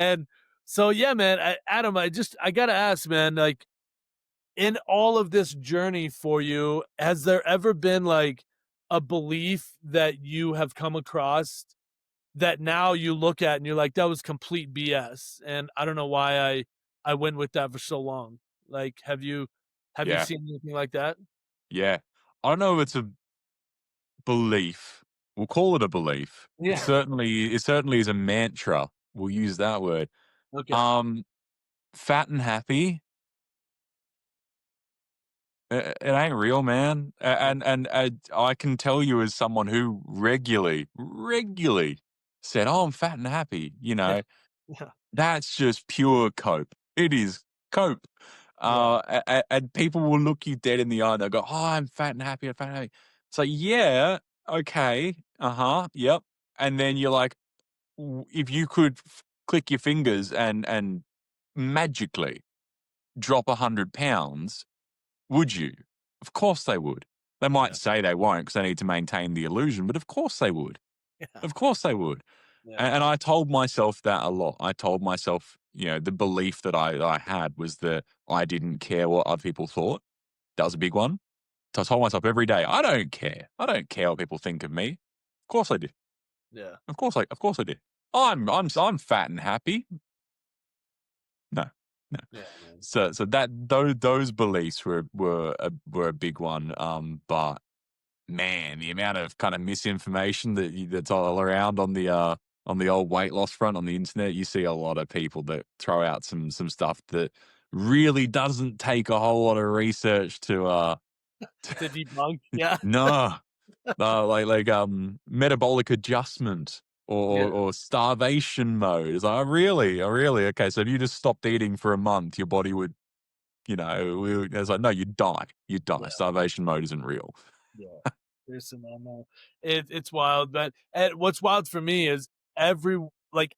And so, yeah, man, Adam, I gotta ask, man, like, in all of this journey for you, has there ever been like a belief that you have come across that now you look at and you're like, that was complete BS, and I don't know why I went with that for so long. Like, have you Yeah, seen anything like that? yeah. I don't know if it's a belief. We'll call it a belief. Yeah. It certainly is a mantra. We'll use that word. Okay. Um, Fat and happy, it ain't real, man. Yeah. And I can tell you as someone who regularly said, "Oh, I'm fat and happy," Yeah. Yeah. that's just pure cope. It is cope. Yeah. And people will look you dead in the eye and they'll go, "Oh, I'm fat and happy. I'm fat and happy." It's like, yeah, okay, yep. And then you're like, if you could click your fingers and magically drop 100 pounds, would you? Of course they would. They might Yeah. say they won't because they need to maintain the illusion, but of course they would. Yeah. Of course they would. Yeah. And I told myself that a lot. I told myself, the belief that I had was that I didn't care what other people thought. That was a big one. So I told myself every day, I don't care. I don't care what people think of me. Of course I do. Yeah. Of course I do. I'm fat and happy. No, no. Yeah, man. So that those beliefs were a big one. But man, the amount of kind of misinformation that's all around on the old weight loss front on the internet, you see a lot of people that throw out some stuff that really doesn't take a whole lot of research to To debunk. Yeah. no, metabolic adjustment Yeah. or starvation mode. It's like, oh really, okay. So if you just stopped eating for a month, your body would, it's like, no, you die. Yeah. Starvation mode isn't real. Yeah. There's some it's wild, but and what's wild for me is every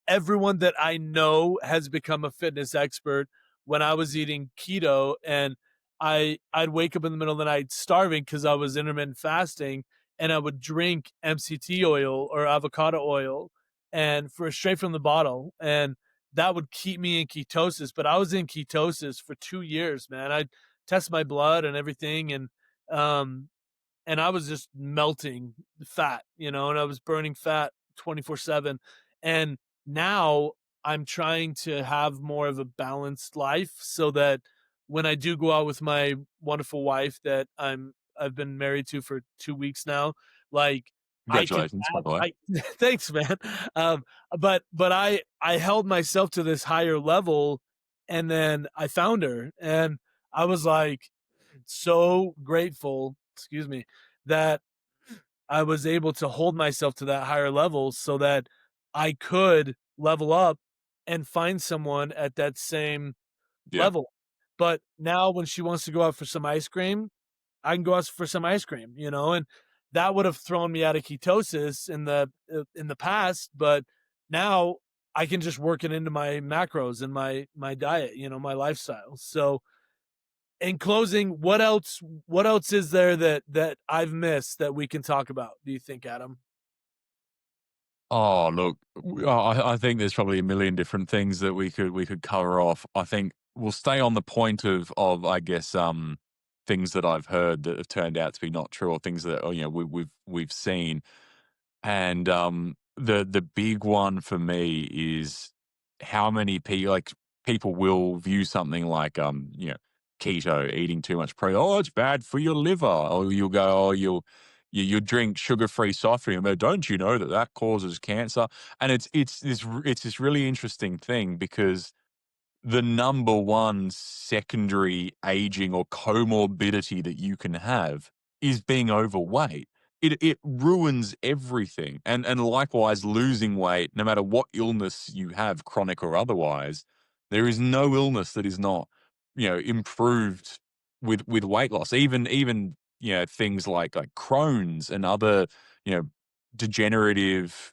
everyone that I know has become a fitness expert when I was eating keto, and I'd wake up in the middle of the night starving because I was intermittent fasting, and I would drink MCT oil or avocado oil and for straight from the bottle, and that would keep me in ketosis. But I was in ketosis for 2 years, man. I'd test my blood and everything, um and I was just melting fat, and I was burning fat 24/7. And now I'm trying to have more of a balanced life so that when I do go out with my wonderful wife that I've been married to for 2 weeks now, like I can Congratulations, by have the way. I thanks, man. But I held myself to this higher level, and then I found her, and I was like so grateful, excuse me, that I was able to hold myself to that higher level so that I could level up and find someone at that same Yeah, level. But now when she wants to go out for some ice cream, I can go out for some ice cream, and that would have thrown me out of ketosis in the past, but now I can just work it into my macros and my diet, my lifestyle. So in closing, what else is there that I've missed that we can talk about, do you think, Adam? oh, look, I think there's probably a million different things that we could cover off. I think we'll stay on the point of I guess, things that I've heard that have turned out to be not true or things that, we've seen. And, the big one for me is how many people will view something like, keto, eating too much protein. "Oh, it's bad for your liver." Or you'll go, "Oh, you drink sugar-free soft drink." But don't you know that that causes cancer? And it's this really interesting thing because the number one secondary aging or comorbidity that you can have is being overweight. It ruins everything. And likewise, losing weight, no matter what illness you have, chronic or otherwise, there is no illness that is not, improved with weight loss. Even things like Crohn's and other, you know, degenerative,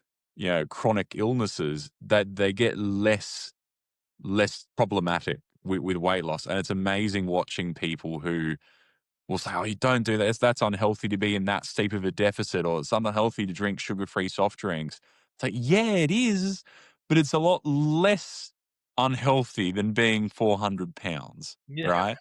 chronic illnesses that they get less problematic with weight loss. And it's amazing watching people who will say, "Oh, you don't do that. That's unhealthy to be in that steep of a deficit, or it's unhealthy to drink sugar-free soft drinks." It's like, yeah, it is, but it's a lot less unhealthy than being 400 pounds, Yeah. right?